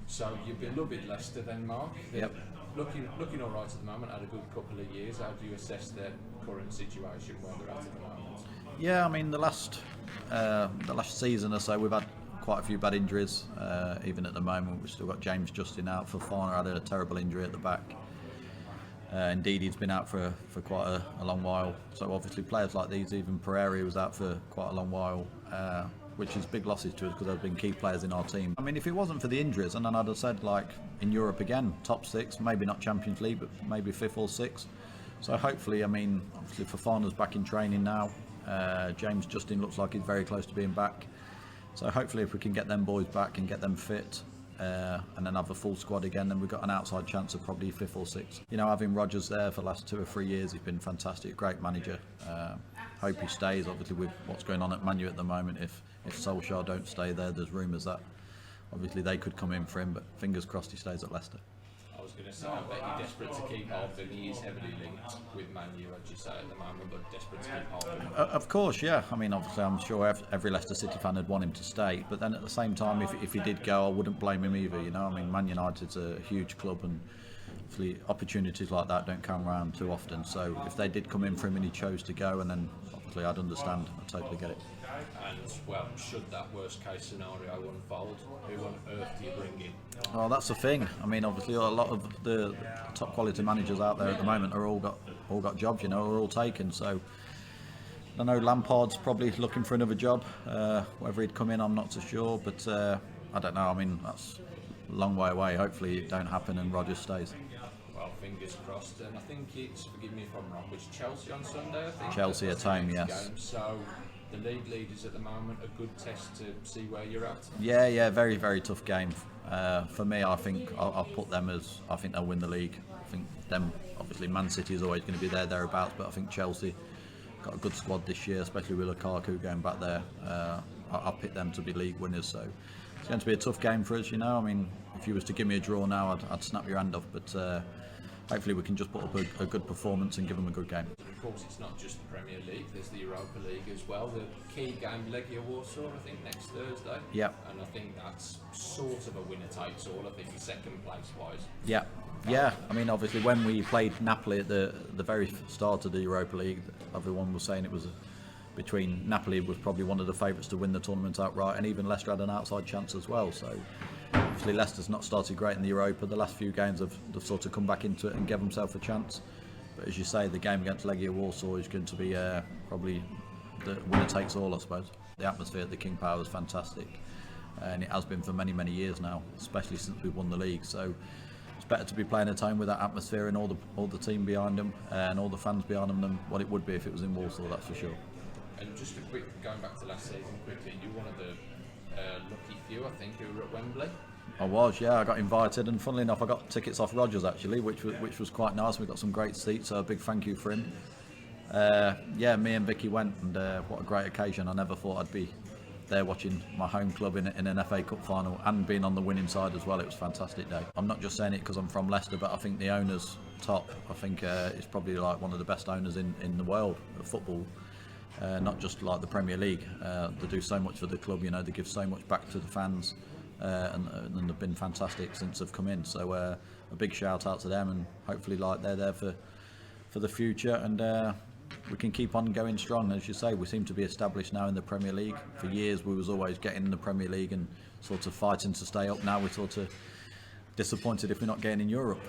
So you've been beloved Leicester then, Mark. Yep. Looking all right at the moment. Had a good couple of years. How do you assess their current situation where they're at the moment? Yeah, I mean the last season or so we've had quite a few bad injuries. Even at the moment we've still got James Justin out. Fofana had a terrible injury at the back. Indeed, he's been out for quite a long while. So obviously players like these, even Pereira was out for quite a long while, which is big losses to us because they've been key players in our team. I mean, if it wasn't for the injuries, and then I'd have said like in Europe again, top six, maybe not Champions League, but maybe fifth or sixth. So hopefully, I mean, obviously Fofana's back in training now. James Justin looks like he's very close to being back. So hopefully if we can get them boys back and get them fit, and then have a full squad again, then we've got an outside chance of probably fifth or sixth. You know, having Rodgers there for the last 2 or 3 years, he's been fantastic, great manager. Hope he stays, obviously with what's going on at Man U at the moment. If Solskjaer don't stay there's rumours that obviously they could come in for him, but fingers crossed he stays at Leicester. I was going to say, I bet you're desperate to keep hold of him. He is heavily linked with Man U, as you say, at the moment, but desperate to keep hold of him. Of course, yeah. I mean, obviously, I'm sure every Leicester City fan would want him to stay. But then at the same time, if he did go, I wouldn't blame him either. You know, I mean, Man United's a huge club, and obviously opportunities like that don't come around too often. So if they did come in for him and he chose to go, and then obviously I'd understand. I totally get it. And, well, should that worst case scenario unfold, who on earth do you bring in? Well, that's the thing. I mean, obviously, a lot of the top quality managers out there at the moment are all got jobs. You know, are all taken. So I know Lampard's probably looking for another job. Whether he'd come in, I'm not so sure. But I don't know. I mean, that's a long way away. Hopefully, it don't happen and Rodgers stays. Well, fingers crossed. And I think it's, forgive me if I'm wrong, it's Chelsea on Sunday. I think Chelsea at home, yes. Game. So the league leaders at the moment, a good test to see where you're at. Yeah, very, very tough game. For me, I think I'll put them as, I think they'll win the league. I think them, obviously Man City is always going to be thereabouts, but I think Chelsea got a good squad this year, especially with Lukaku going back there. I'll pick them to be league winners, so it's going to be a tough game for us, you know. I mean, if you was to give me a draw now, I'd snap your hand off, but hopefully we can just put up a good performance and give them a good game. Of course, it's not just the Premier League, there's the Europa League as well. The key game, Legia Warsaw, I think, next Thursday. Yep. And I think that's sort of a winner takes all, I think, second place wise. Yeah, I mean, obviously when we played Napoli at the very start of the Europa League, everyone was saying it was between Napoli was probably one of the favourites to win the tournament outright, and even Leicester had an outside chance as well. So obviously Leicester's not started great in the Europa. The last few games they've sort of come back into it and give themselves a chance. But as you say, the game against Legia Warsaw is going to be probably the winner takes all, I suppose. The atmosphere at the King Power is fantastic, and it has been for many, many years now, especially since we won the league. So it's better to be playing at home with that atmosphere and all the team behind them and all the fans behind them than what it would be if it was in Warsaw, that's for sure. And just a quick, going back to last season quickly, you were one of the lucky few, I think, who were at Wembley. I was, yeah. I got invited, and funnily enough, I got tickets off Rodgers actually, which was quite nice. We got some great seats, so a big thank you for him. Yeah, me and Vicky went, and what a great occasion. I never thought I'd be there watching my home club in an FA Cup final and being on the winning side as well. It was a fantastic day. I'm not just saying it because I'm from Leicester, but I think the owner's top. I think it's probably like one of the best owners in the world of football. Not just like the Premier League. They do so much for the club, you know, they give so much back to the fans, and they've been fantastic since they've come in. So a big shout out to them, and hopefully like they're there for the future, and we can keep on going strong. As you say, we seem to be established now in the Premier League. For years we was always getting in the Premier League and sort of fighting to stay up. Now we're sort of disappointed if we're not getting in Europe.